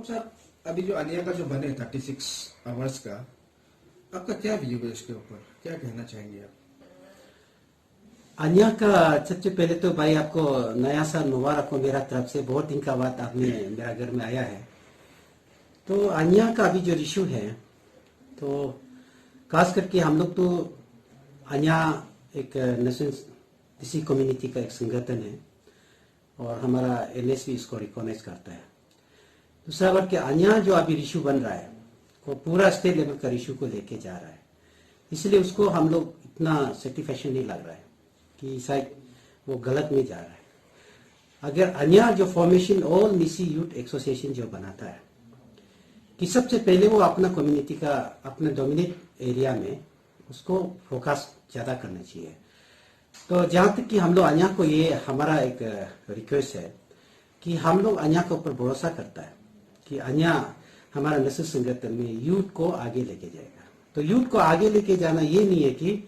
साहब, अभी जो अनिया का जो बने 36 आवर्स का, आपका क्या व्यू है इसके ऊपर, क्या कहना चाहेंगे आप? अनिया का सबसे पहले तो भाई आपको नया साल मुबारक हो मेरा तरफ से। बहुत दिन का बाद आपने मेरा घर में आया है। तो अनिया का अभी जो इशू है, तो खास करके हम लोग तो अनिया एक नेशनल इसी कम्युनिटी का एक संगठन है और हमारा एनएस भी इसको रिकॉग्नाइज करता है। दूसरा बात कि अनिया जो अभी इशू बन रहा है वो पूरा स्टेट लेवल का इशू को लेके जा रहा है, इसलिए उसको हम लोग इतना सेटिस्फैक्शन नहीं लग रहा है कि शायद वो गलत में जा रहा है। अगर अनिया जो फॉर्मेशन ऑल निसी यूथ एसोसिएशन जो बनाता है कि सबसे पहले वो अपना कम्युनिटी का अपने डोमिनेट एरिया में उसको फोकस ज़्यादा करना चाहिए। तो जहाँ तक कि हम लोग अनिया को, ये हमारा एक रिक्वेस्ट है कि हम लोग अनिया के ऊपर भरोसा करता है कि अनिया हमारा नेशनल संगठन में यूथ को आगे लेके जाएगा। तो यूथ को आगे लेके जाना ये नहीं है कि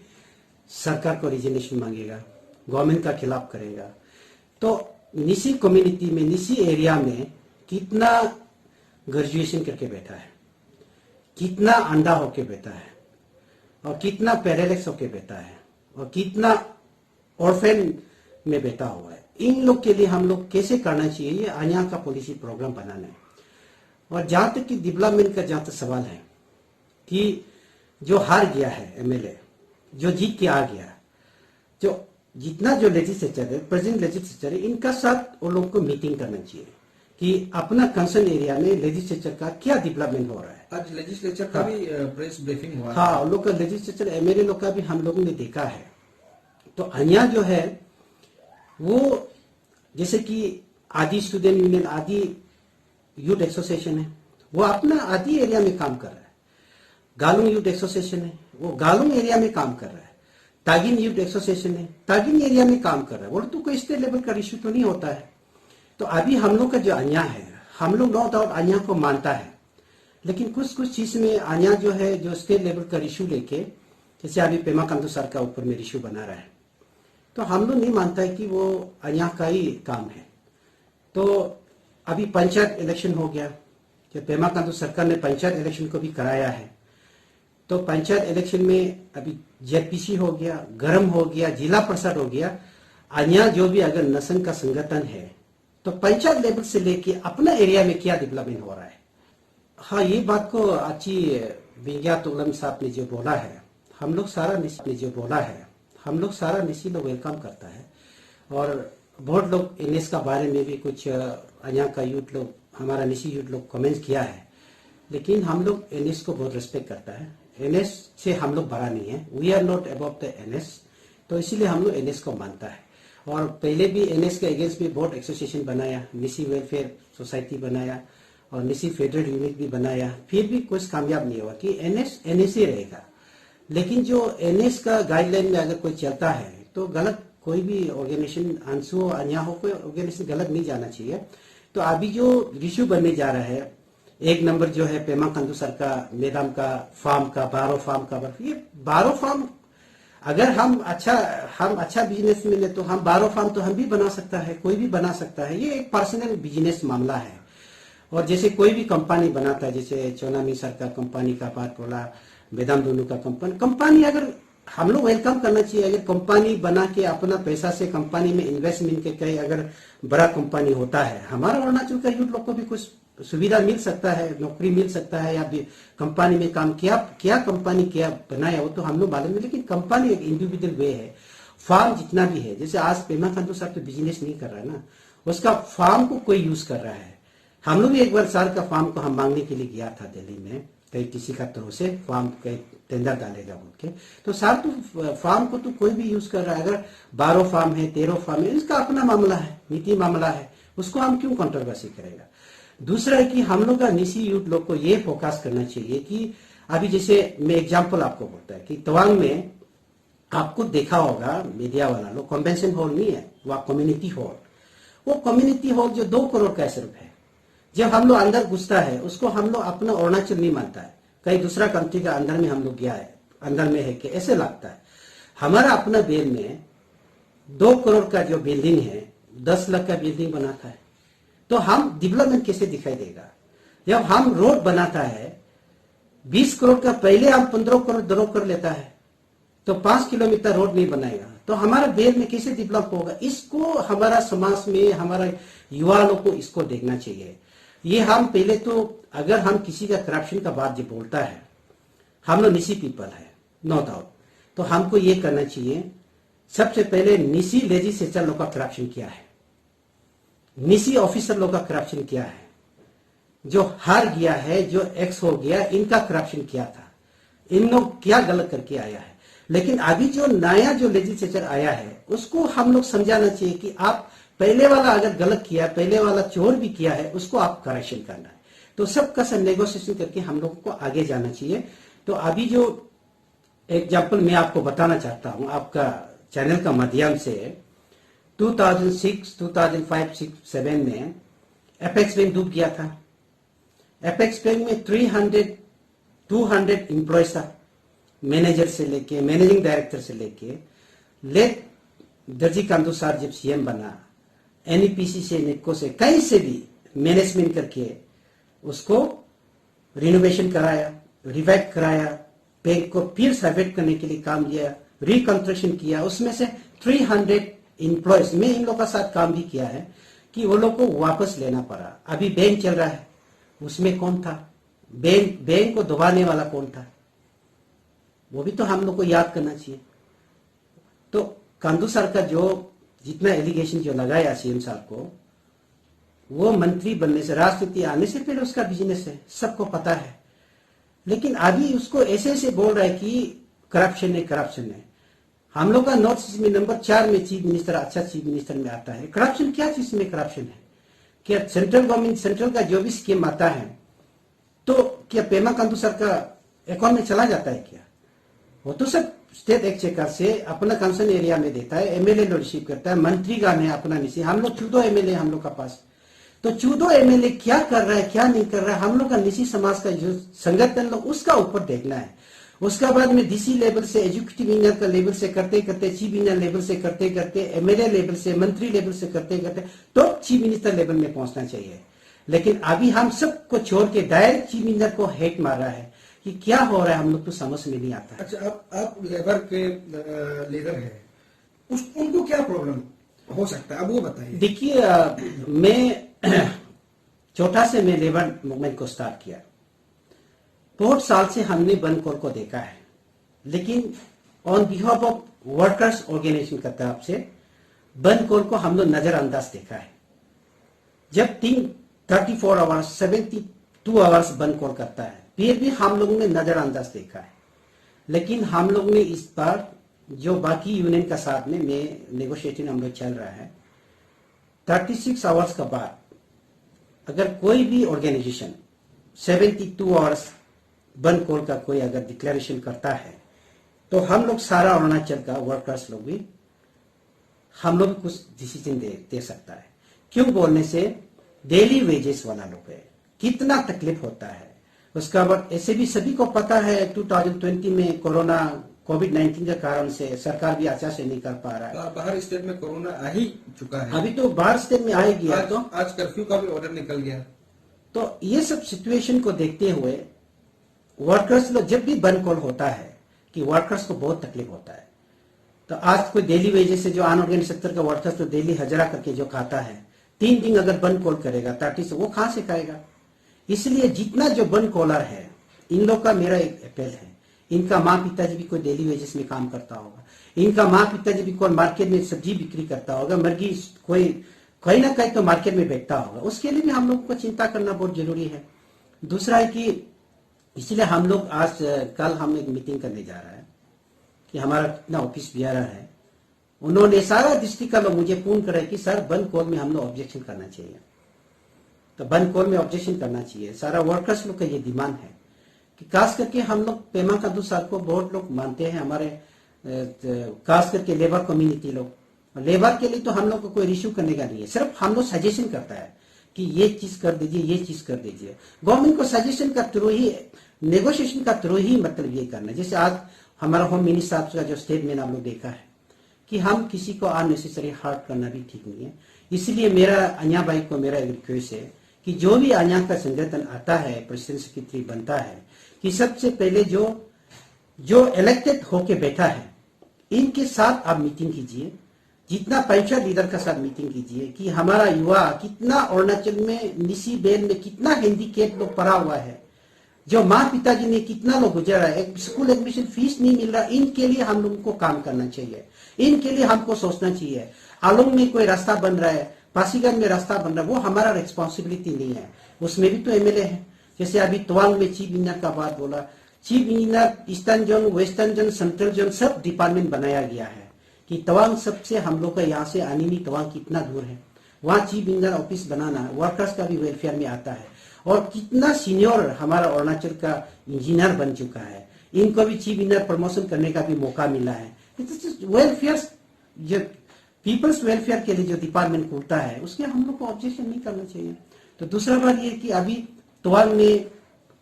सरकार को रिजर्वेशन मांगेगा, गवर्नमेंट का खिलाफ करेगा। तो निसी कम्युनिटी में, निसी एरिया में कितना ग्रेजुएशन करके बैठा है, कितना अंडा होके बैठा है, और कितना पैरालिसिस होके बैठा है, और कितना ऑर्फेन में बैठा हुआ है, इन लोग के लिए हम लोग कैसे करना चाहिए, ये अनिया का पॉलिसी प्रोग्राम बनाना है। और जहां तक कि डेवलपमेंट का जहां तक सवाल है कि जो हार गया है एमएलए, जो जीत के आ गया, जो जितना जो लेजिस्लेचर है, प्रेजेंट लेजिस्लेचर है, इनका साथ वो लोग को मीटिंग करना चाहिए कि अपना कंसर्न एरिया में लेजिस्लेचर का क्या डेवलपमेंट हो रहा है। आज लेजिस्लेचर का भी प्रेस ब्रीफिंग हुआ। हाँ, उन लोग का लेजिस्लेचर एमएलए लोग का भी हम लोगों ने देखा है। तो अनिया जो है वो जैसे कि आदि स्टूडेंट यूनियन, आदि यूथ एसोसिएशन है, वो अपना आदि एरिया में काम कर रहा है। गालुंग यूथ एसोसिएशन है, वो गालुंग एरिया में काम कर रहा है। तागिन यूथ एसोसिएशन है, तागिन एरिया में काम कर रहा है। वो तो कोई स्टेट लेवल का इश्यू तो नहीं होता है। तो अभी हम लोग का जो अनिया है, हम लोग नो डाउट अनिया को मानता है, लेकिन कुछ कुछ चीज में अनिया जो है जो स्टेट लेवल का इशू लेके, जैसे अभी पेमा खांडू सर का ऊपर में इशू बना रहा है, तो हम लोग नहीं मानता है कि वो अनिया का ही काम है। तो अभी पंचायत इलेक्शन हो गया, जब पेमा खांडू सरकार ने पंचायत इलेक्शन को भी कराया है, तो पंचायत इलेक्शन में अभी जेपीसी हो गया, गरम हो गया, जिला परिषद हो गया। अनिया जो भी अगर नसन का संगठन है, तो पंचायत लेवल से लेके अपना एरिया में क्या डेवलपमेंट हो रहा है। हाँ, ये बात को अच्छी विज्ञात उलम साहब ने जो बोला है, हम लोग सारा निसी लोग वेलकम करता है। और बहुत लोग एनएस का बारे में भी कुछ अनिया का यूथ लोग, हमारा निसी यूथ लोग कमेंट किया है, लेकिन हम लोग एनएस को बहुत रिस्पेक्ट करता है। एनएस से हम लोग बड़ा नहीं है, we are not above the NS, तो इसीलिए हम लोग एनएस को मानता है। और पहले भी एनएस के अगेंस्ट भी बहुत एसोसिएशन बनाया, निसी वेलफेयर सोसाइटी बनाया और निसी फेडरल यूनिट भी बनाया, फिर भी कुछ कामयाब नहीं हुआ कि एनएस एनएस ही रहेगा। लेकिन जो एनएस का गाइडलाइन में अगर कोई चलता है तो गलत, कोई भी ऑर्गेनाइजेशन, अंशु हो अनिया हो, कोई ऑर्गेनाइजेशन गलत नहीं जाना चाहिए। तो अभी जो इशू बनने जा रहा है, एक नंबर जो है पेमा खांडू सर का मैदान का फार्म का, बारो फार्म का, ये बारो फार्म अगर हम अच्छा बिजनेस में ले तो हम बारो फार्म तो हम भी बना सकता है, कोई भी बना सकता है। ये एक पर्सनल बिजनेस मामला है। और जैसे कोई भी कंपनी बनाता है, जैसे चौनामी सर का कंपनी का बात बोला, बेदाम दोनों का कंपनी अगर हम लोग वेलकम करना चाहिए। अगर कंपनी बना के अपना पैसा से कंपनी में इन्वेस्टमेंट के कहीं अगर बड़ा कंपनी होता है, हमारा अरुणाचल का यूथ लोग को भी कुछ सुविधा मिल सकता है, नौकरी मिल सकता है, या कंपनी में काम क्या कंपनी क्या बनाया वो तो हम लोग मालूम है। लेकिन कंपनी एक इंडिविजुअल वे है। फार्म जितना भी है, जैसे आज पेमा खांडू साहब तो बिजनेस नहीं कर रहा है ना, उसका फार्म को कोई यूज कर रहा है। हम लोग भी एक बार साल का फार्म को हम मांगने के लिए गया था दिल्ली में, कहीं किसी का तरफ से फार्म कहीं टेंडर डालेगा बोल के, तो साल तो फार्म को तो कोई भी यूज कर रहा है। अगर 12 फार्म है, 13 फार्म है, इसका अपना मामला है, नीति मामला है, उसको हम क्यों कंट्रोवर्सी करेगा। दूसरा है कि हम लोग का निसी यूथ लोग को ये फोकस करना चाहिए कि अभी जैसे मैं एग्जांपल आपको बोलता है कि तवांग में आपको देखा होगा मीडिया वाला लोग, कन्वेंशन हॉल नहीं है, वह कम्युनिटी हॉल, वो कम्युनिटी हॉल जो 2 करोड़ का सिर्फ है। जब हम लोग अंदर घुसता है, उसको हम लोग अपना अरुणाचल नहीं मानता है, कहीं दूसरा कंट्री का अंदर में हम लोग गया है, अंदर में है कि ऐसे लगता है। हमारा अपना बेल में 2 करोड़ का जो बिल्डिंग है, 10 लाख का बिल्डिंग बनाता है, तो हम डेवलपमेंट कैसे दिखाई देगा। जब हम रोड बनाता है 20 करोड़ का पहले हम 15 करोड़ ड्रॉ कर लेता है तो 5 किलोमीटर रोड नहीं बनाएगा तो हमारा देश में कैसे डेवलप होगा। इसको हमारा समाज में हमारा युवा लोग को इसको देखना चाहिए। ये हम पहले तो अगर हम किसी का करप्शन का बात जो बोलता है, हम लोग निसी पीपल है नो डाउट, तो हमको ये करना चाहिए सबसे पहले निसी लेजिस्लेचर लोग का करप्शन क्या है, निसी ऑफिसर लोग का करप्शन क्या है, जो हार गया है जो एक्स हो गया इनका करप्शन क्या था, इन लोग क्या गलत करके आया है। लेकिन अभी जो नया जो लेजिस्लेचर आया है उसको हम लोग समझाना चाहिए कि आप पहले वाला अगर गलत किया, पहले वाला चोर भी किया है, उसको आप करेक्शन करना है। तो सबका सब नेगोशिएशन करके हम लोगों को आगे जाना चाहिए। तो अभी जो एग्जाम्पल मैं आपको बताना चाहता हूं आपका चैनल का माध्यम से, 2006, 2005, 6, 7 में एपेक्स बैंक डूब गया था। एपेक्स बैंक में 200 एम्प्लॉयज था, मैनेजर से लेके मैनेजिंग डायरेक्टर से लेके। लेट दर्जी कांदू साहब जब सीएम बना, एनईपीसी से, निटको से, कहीं से भी मैनेजमेंट करके उसको रिनोवेशन कराया, रिवाइव कराया, बैंक को फिर सर्वेट करने के लिए काम किया, रिकंस्ट्रक्शन किया। उसमें से 300 एम्प्लॉयज में इन लोगों का साथ काम भी किया है कि वो लोग को वापस लेना पड़ा। अभी बैंक चल रहा है, उसमें कौन था, बैंक को दबाने वाला कौन था, वो भी तो हम लोग को याद करना चाहिए। तो कांदू सर का जो जितना एलिगेशन जो लगाया सीएम साहब को, वो मंत्री बनने से, राष्ट्रपति आने से पहले उसका बिजनेस है, सबको पता है। लेकिन अभी उसको ऐसे ऐसे बोल रहा है कि करप्शन है, करप्शन है। हम लोग का नॉर्थ ईस्ट में नंबर 4 में चीफ मिनिस्टर, अच्छा चीफ मिनिस्टर में आता है। करप्शन क्या चीज में करप्शन है? क्या सेंट्रल गवर्नमेंट, सेंट्रल का जो भी स्कीम आता है तो क्या पेमा कांदू सर का अकाउंट में चला जाता है क्या? वो तो सब स्टेट एक्सचेकर से अपना कंसर्न एरिया में देता है, एमएलए लोग रिसीव करता है, मंत्रीगण है अपना निशी। हम लोग 14 एमएलए हम लोग का पास, तो 14 एमएलए क्या कर रहा है क्या नहीं कर रहा है, हम लोग का निशी समाज का जो संगठन लोग उसका ऊपर देखना है। उसका बाद में डीसी लेवल से, एजुकेटिव इंजीनियर का लेवल से करते करते, चीफ इंजीनियर लेवल से करते करते, एमएलए लेवल से, मंत्री लेवल से करते करते तो चीफ मिनिस्टर लेवल में पहुंचना चाहिए। लेकिन अभी हम सबको छोड़ के डायरेक्ट चीफ मिनिस्टर को हेट मार रहा है कि क्या हो रहा है, हम लोग तो समझ में नहीं आता। अच्छा, आप लेबर के लीडर हैं, उनको क्या प्रॉब्लम हो सकता है, अब वो बताइए। देखिए, मैं छोटा से मैं लेबर मूवमेंट को स्टार्ट किया। बहुत साल से हमने बंद कॉल को देखा है, लेकिन on behalf of workers organisation की तरफ से बंद कॉल को हम लोग नजरअंदाज देखा है। जब 34 आवर्स, 72 आवर्स बंद कॉल करता है, फिर भी हम लोगों ने नजरअंदाज देखा है। लेकिन हम लोग ने इस बार जो बाकी यूनियन का साथ में नेगोशिएशन हम लोग चल रहा है, 36 आवर्स का बाद अगर कोई भी ऑर्गेनाइजेशन 72 आवर्स बंद कॉल का कोई अगर डिक्लेरेशन करता है तो हम लोग सारा अरुणाचल का वर्कर्स लोग भी, हम लोग भी कुछ डिसीजन दे सकता है। क्यों बोलने से, डेली वेजेस वाला लोग है, कितना तकलीफ होता है। उसका बाद ऐसे भी सभी को पता है 2020 में कोरोना कोविड-19 के कारण से सरकार भी अच्छा से नहीं कर पा रहा है। बाहर स्टेट में कोरोना आ ही चुका है, अभी तो बाहर स्टेट में आ ही गया। तो आज कर्फ्यू का भी ऑर्डर निकल गया। तो ये सब सिचुएशन को देखते हुए वर्कर्स लोग जब भी बंद कॉल होता है कि वर्कर्स को बहुत तकलीफ होता है। तो आज कोई डेली वेजेस से जो अनऑर्गेनाइज्ड सेक्टर का वर्कर्स तो डेली हजरा करके जो खाता है, 3 दिन अगर बंद कॉल करेगा 30 से, वो कहां से खाएगा? इसलिए जितना जो बंद कॉलर है, इन लोग का मेरा एक अपील है, इनका माँ पिताजी भी कोई डेली वेजेस में काम करता होगा, इनका माँ पिताजी भी कोई मार्केट में सब्जी बिक्री करता होगा, मुर्गी कोई कहीं ना कहीं तो मार्केट में बेचता होगा। उसके लिए भी हम लोगों को चिंता करना बहुत जरूरी है। दूसरा है कि इसलिए हम लोग आज कल हम एक मीटिंग करने जा रहा है कि हमारा कितना ऑफिस बिहार है, उन्होंने सारा डिस्ट्रिक्ट का लोग मुझे फोन करे कि सर बंद कॉल में हम लोग ऑब्जेक्शन करना चाहिए। तो बंद कॉल में ऑब्जेक्शन करना चाहिए। सारा वर्कर्स लोग का ये डिमांड है कि खास करके हम लोग पेमा कांदू सर को बहुत लोग मानते हैं, हमारे खास करके लेबर कम्युनिटी लोग। लेबर के लिए तो हम लोग को कोई इश्यू करने का नहीं है, सिर्फ हम लोग सजेशन करता है कि ये चीज कर दीजिए, ये चीज कर दीजिए। गवर्नमेंट को सजेशन का थ्रू ही, नेगोशिएशन का थ्रू ही मतलब ये करना। जैसे आज हमारा होम मिनिस्टर साहब का जो स्टेटमेंट आप लोग देखा है कि हम किसी को अननेसेसरी हार्ट करना भी ठीक नहीं है। इसलिए मेरा अन्या भाई को मेरा एक रिक्वेस्ट है कि जो भी आन्या का संगठन आता है, प्रेसिडेंट सेक्रेटरी बनता है, कि सबसे पहले जो इलेक्टेड होके बैठा है इनके साथ आप मीटिंग कीजिए, जितना पंचायत लीडर का साथ मीटिंग कीजिए कि हमारा युवा कितना अरुणाचल में निसी बेल में कितना हैंडीकेप लोग पड़ा हुआ है, जो माँ पिताजी ने कितना लोग गुजरा है, एक स्कूल एडमिशन फीस नहीं मिल रहा, इनके लिए हम लोगों को काम करना चाहिए, इनके लिए हमको सोचना चाहिए। आलोंग में कोई रास्ता बन रहा है, पासीघाट में रास्ता बन रहा है, वो हमारा रिस्पॉन्सिबिलिटी नहीं है, उसमें भी तो एमएलए है। जैसे अभी तवांग में चीफ इंजीनियर का बात बोला, chief engineer eastern zone, western zone, central zone सब डिपार्टमेंट बनाया गया है कि तवांग सबसे हम लोग का यहाँ से आनीनी तवांग कितना दूर है, वहाँ चीफ इंजीनियर ऑफिस बनाना वर्कर्स का भी वेलफेयर में आता है। और कितना सीनियर हमारा अरुणाचल का इंजीनियर बन चुका है, इनको भी चीफ इंजीनियर प्रमोशन करने का भी मौका मिला है। वेलफेयर, जो पीपल्स वेलफेयर के लिए जो डिपार्टमेंट खुलता है उसके हम लोग को ऑब्जेक्शन नहीं करना चाहिए। तो दूसरा बात ये कि अभी तवांग में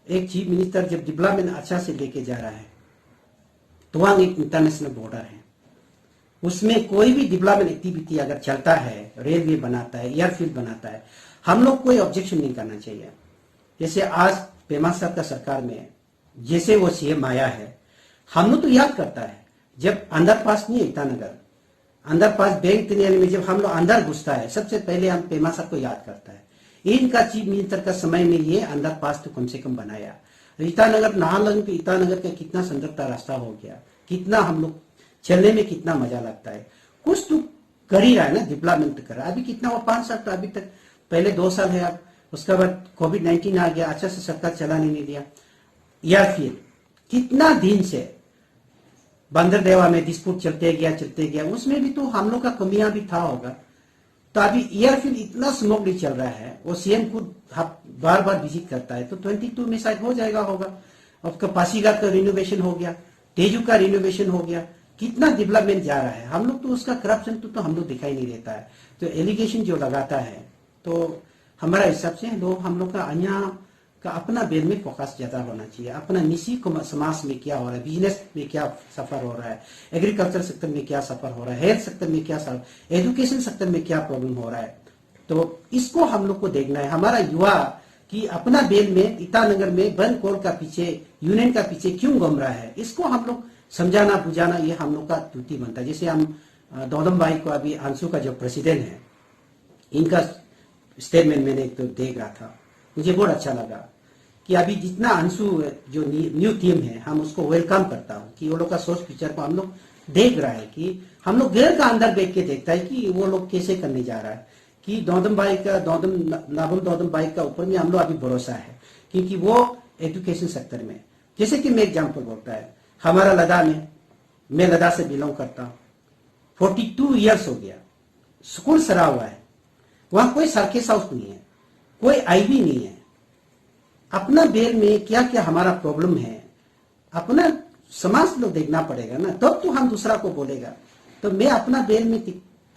एक चीफ मिनिस्टर जब डेवलपमेंट अच्छा से लेके जा रहा है, तवांग एक इंटरनेशनल बॉर्डर है, उसमें कोई भी डेवलपमेंट एक्टिविटी अगर चलता है, रेलवे बनाता है, एयरफील्ड बनाता है, हम लोग कोई ऑब्जेक्शन नहीं करना चाहिए। जैसे आज पेमा साहब का सरकार में जैसे वो सीएम आया है, हम लोग तो याद करता है जब अंडरपास नहीं है ईटानगर, अंडरपास बैंक तिनियाली में जब हम लोग अंदर घुसता है, सबसे पहले हम पेमा साहब को याद करता है। इनका चीफ मिनिस्टर का समय में ये अंडरपास तो कम से कम बनाया। ईटानगर, नाहरलगुन के ईटानगर का कितना सुंदरता रास्ता हो गया, कितना हम लोग चलने में कितना मजा लगता है। कुछ तो कर ही रहा है ना, डेवलपमेंट कर रहा है। अभी कितना वो 5 साल तो अभी तक, पहले 2 साल है, अब उसके बाद कोविड-19 आ गया, अच्छा से सरकार चलाने नहीं दिया। एयरफील्ड कितना दिन से बंदरदेवा में डिस्प्यूट चलते गया, उसमें भी तो हम लोग का कमियां भी था होगा। तो अभी एयरफील्ड इतना स्मूथली चल रहा है, वो सीएम खुद बार बार विजिट करता है, तो 22 में शायद हो जाएगा होगा। आपका पासीघाट का रिनोवेशन हो गया, तेजू का रिनोवेशन हो गया, कितना डेवलपमेंट जा रहा है। हम लोग तो उसका करप्शन तो हम लोग दिखाई नहीं देता है। तो एलिगेशन जो लगाता है, तो हमारा हिसाब से हम लोग का अन्य का अपना बेल में फोकस ज्यादा होना चाहिए। अपना निजी समाज में क्या हो रहा है, बिजनेस में क्या सफर हो रहा है, एग्रीकल्चर सेक्टर में क्या सफर हो रहा है, हेल्थ सेक्टर में क्या सफर, एजुकेशन सेक्टर में क्या प्रॉब्लम हो रहा है, तो इसको हम लोग को देखना है। हमारा युवा कि अपना बेल में ईटानगर में बंद कोल का पीछे, यूनियन का पीछे क्यों घूम रहा है, इसको हम लोग समझाना बुझाना ये हम लोग का ड्यूटी बनता है। जैसे हम दौदम भाई को, अभी अंशु का जो प्रेसिडेंट है, इनका स्टेटमेंट मैंने एक तो देख रहा था, मुझे बहुत अच्छा लगा कि अभी जितना अंशु जो न्यू टीम है, हम उसको वेलकम करता हूँ कि वो लोग का सोच पिक्चर को हम लोग देख रहा है, कि हम लोग घर का अंदर देख के देखता है कि वो लोग कैसे करने जा रहा है। कि दौदम भाई का, दौदम भाई का ऊपर में हम लोग अभी भरोसा है, क्योंकि वो एजुकेशन सेक्टर में, जैसे कि मैं एग्जाम्पल बोलता है, हमारा लद्दाख में, मैं लद्दाख से बिलोंग करता हूँ, 42 ईयर्स हो गया, स्कूल सरा हुआ है, वहां कोई सर्किट हाउस नहीं है, कोई आईबी नहीं है। अपना बेल में क्या क्या हमारा प्रॉब्लम है, अपना समाज लोग देखना पड़ेगा ना, तब तो हम दूसरा को बोलेगा। तो मैं अपना बेल में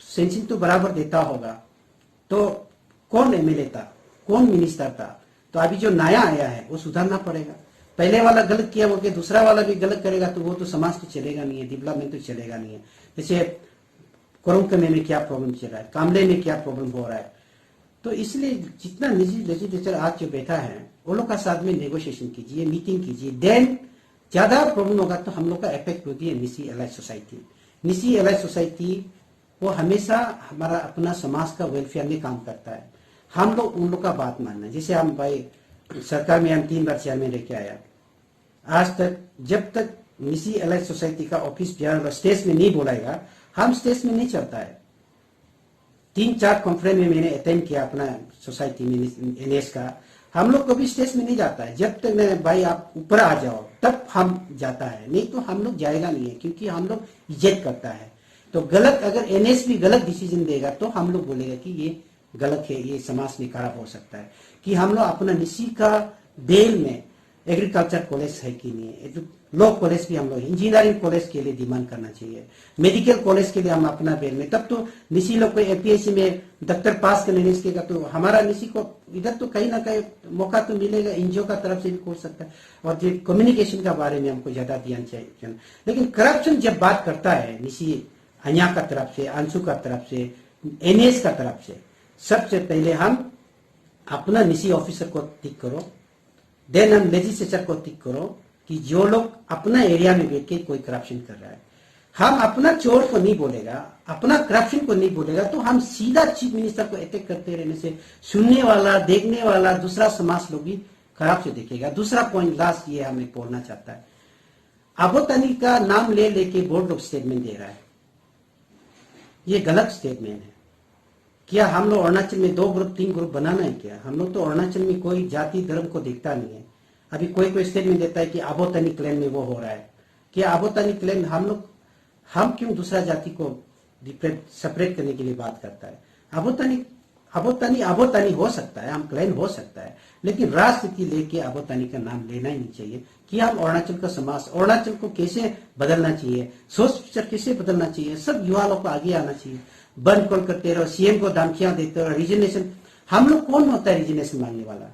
सेंसिंग तो बराबर देता होगा, तो कौन एमएलए था, कौन मिनिस्टर था, तो अभी जो नया आया है वो सुधारना पड़ेगा। पहले वाला गलत किया बोल के दूसरा वाला भी गलत करेगा तो वो तो समाज तो चलेगा नहीं है, डेवलपमेंट तो चलेगा नहीं है। जैसे कोरंकमे में क्या प्रॉब्लम चल रहा है, कामले में क्या प्रॉब्लम हो रहा है। तो इसलिए जितना निजी लेजिस्लेचर आज जो बैठा है, वो लोग का साथ में नेगोशिएशन कीजिए, मीटिंग कीजिए, देन ज्यादा प्रॉब्लम होगा तो हम लोग का इफेक्ट होती है निसी एलाइड सोसाइटी। निसी एलाइड सोसाइटी वो हमेशा हमारा अपना समाज का वेलफेयर में काम करता है। हम लोग उन लोग का बात मानना है। जैसे हम भाई सरकार में हम 3 बार चेयरमैन लेके आया, आज तक जब तक निसी एलाइड सोसाइटी का ऑफिस बिहार स्टेज में नहीं बोलाएगा, हम स्टेज में नहीं चलता है। 3-4 कॉन्फ्रेंस में मैंने अटेंड किया अपना सोसाइटी में एनएस का, हम लोग कभी स्टेज में नहीं जाता है। जब तक मैं भाई आप ऊपर आ जाओ तब हम जाता है, नहीं तो हम लोग जाएगा नहीं है, क्योंकि हम लोग इज्जत करता है। तो गलत अगर एनएस भी गलत डिसीजन देगा तो हम लोग बोलेगा कि ये गलत है, ये समाज में खराब हो सकता है। कि हम लोग अपना निसी का बेल में एग्रीकल्चर कॉलेज है कि नहीं है, लॉ कॉलेज भी हम लोग, इंजीनियरिंग कॉलेज के लिए डिमांड करना चाहिए, मेडिकल कॉलेज के लिए हम अपना बेल में, तब तो निसी लोग को एपीएससी में डॉक्टर पास करने इसके तो हमारा निसी को इधर तो कहीं ना कहीं मौका तो मिलेगा, एनजीओ का तरफ से भी हो सकता है। और जो कम्युनिकेशन का बारे में हमको ज्यादा ध्यान चाहिए। लेकिन करप्शन जब बात करता है निसी अन्या का तरफ से, अंशु का तरफ से, एनएस का तरफ से, सबसे पहले हम अपना निजी ऑफिसर को टिक करो, देन हम लेजिस्लेचर को टिक करो कि जो लोग अपना एरिया में बैठ के कोई करप्शन कर रहा है, हम अपना चोर को नहीं बोलेगा, अपना करप्शन को नहीं बोलेगा, तो हम सीधा चीफ मिनिस्टर को अटैक करते रहने से सुनने वाला, देखने वाला दूसरा समाज लोग भी खराब से देखेगा। दूसरा पॉइंट लास्ट ये हमें बोलना चाहता है, आबो तनी का नाम ले लेके बोर्ड लोग स्टेटमेंट दे रहा है, ये गलत स्टेटमेंट है। क्या हम लोग अरुणाचल में 2 ग्रुप 3 ग्रुप बनाना है क्या? हम लोग तो अरुणाचल में कोई जाति धर्म को देखता नहीं है। अभी कोई स्टेटमेंट देता है कि आबोतानी क्लैन में वो हो रहा है, क्या आबोतानी क्लैन हम क्यों दूसरा जाति को सेपरेट करने के लिए बात करता है? आबोतानी हो सकता है, हम क्लैन हो सकता है, लेकिन राजनीति लेके आबोतानी का नाम लेना ही नहीं चाहिए कि हम अरुणाचल का समाज, अरुणाचल को कैसे बदलना चाहिए, सोच विचार कैसे बदलना चाहिए, सब युवा लोग को आगे आना चाहिए। बंद कॉल करते रहो, सीएम को धमकियां देते रहो, रिजनेशन, हम लोग कौन होता है रिजनेशन मांगने वाला?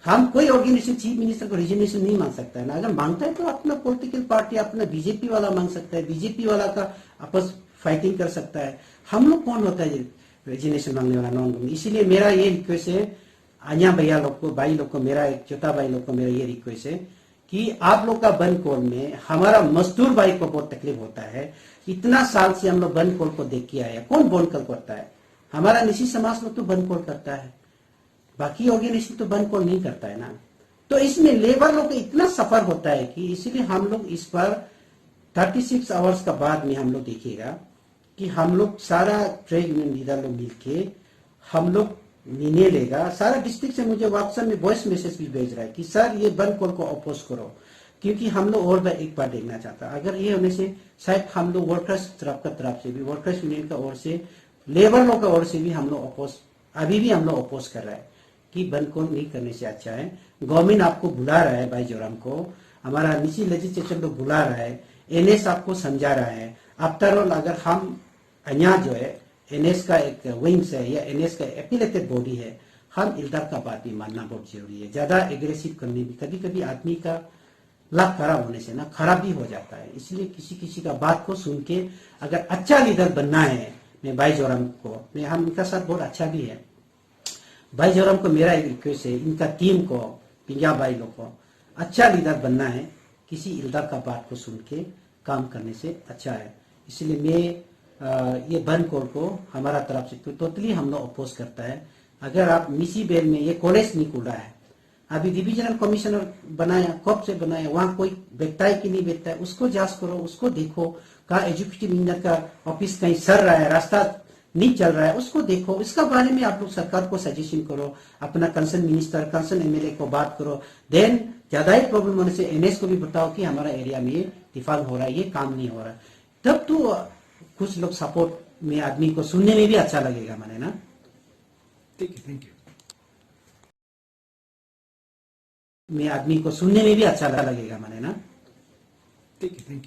हम कोई ऑर्गेनाइजेशन चीफ मिनिस्टर को रिजनेशन नहीं मांग सकता है ना। अगर मांगता है तो अपना पॉलिटिकल पार्टी, अपना बीजेपी वाला मांग सकता है, बीजेपी वाला का आपस फाइटिंग कर सकता है। हम लोग कौन होता है रिजनेशन मांगने वाला? Non government. इसीलिए मेरा ये रिक्वेस्ट है अन्या भैया लोग को, भाई लोग को, मेरा एक छोटा भाई लोग को मेरा ये रिक्वेस्ट है कि आप लोग का बंद कॉल में हमारा मजदूर भाई को बहुत तकलीफ होता है। इतना साल से हम लोग बंद कॉल को देख के आए, कौन बंद कॉल करता है? हमारा निजी समाज लोग तो बंद कॉल करता है, बाकी ऑर्गेनाइजेशन तो बंद कॉल नहीं करता है ना। तो इसमें लेबर लोग को इतना सफर होता है कि इसीलिए हम लोग इस पर 36 आवर्स का बाद में हम लोग देखिएगा कि हम लोग सारा ट्रेड यूनियन लीडर लोग मिलके हम लोग निर्णय लेगा। सारा डिस्ट्रिक्ट से मुझे व्हाट्सएप में वॉइस मैसेज भी भेज रहा है कि सर ये बंद कॉल को अपोज करो, क्योंकि हम लोग और एक बार देखना चाहता है। अगर ये होने से शायद हम लोग वर्कर्स तरफ से भी, वर्कर्स यूनियन का ओर से, लेबर लोग का ओर से भी हम लोग अपोज, अभी भी हम लोग अपोज कर रहा है कि बंद कॉल नहीं करने से अच्छा है। गवर्नमेंट आपको बुला रहा है, भाई जोराम को, हमारा निजी लेजिस्लेचर लोग बुला रहा है, एनएस आपको समझा रहा है। आफ्टर ऑल अगर हम यहाँ जो है एनएस का एक विंग्स है या एनएस का एपिलेटेड बॉडी है, हम इल्दार का बात भी मानना बहुत जरूरी है। ज्यादा एग्रेसिव करने भी, कभी कभी आदमी का लक खराब होने से ना खराब भी हो जाता है। इसलिए किसी किसी का बात को सुन के अगर अच्छा लीडर बनना है, मैं भाई जोराम को, मैं हम इनका साथ बहुत अच्छा भी है, भाई जोराम को मेरा एक रिक्वेस्ट है, इनका टीम को, पिंगा भाई लोग को, अच्छा लीडर बनना है, किसी इल्दार का बात को सुन के काम करने से अच्छा है। इसलिए मैं ये बंद कॉल को हमारा तरफ से तो टोटली हम लोग अपोज करता है। अगर आप मिसी बेल में, ये कॉलेज नहीं खुला है, अभी डिविजनल कमिश्नर बनाया, कब से बनाया, वहां कोई बैठता है कि नहीं बैठता है, उसको जांच करो, उसको देखो। कहा एजुकेटिव इंजीनियर का ऑफिस कहीं सर रहा है, रास्ता नहीं चल रहा है, उसको देखो। इसका बारे में आप लोग सरकार को सजेशन करो, अपना कंसर्न मिनिस्टर, कंसर्न एमएलए को बात करो। देन ज्यादा ही प्रॉब्लम होने से एनएस को भी बताओ कि हमारा एरिया में ये डिफॉल्ट हो रहा है, ये काम नहीं हो रहा है। तब तो कुछ लोग सपोर्ट में आदमी को सुनने में भी अच्छा लगेगा, माने ना। ठीक है, थैंक यू। में आदमी को सुनने में भी अच्छा लगेगा, माने ना। ठीक है, थैंक यू।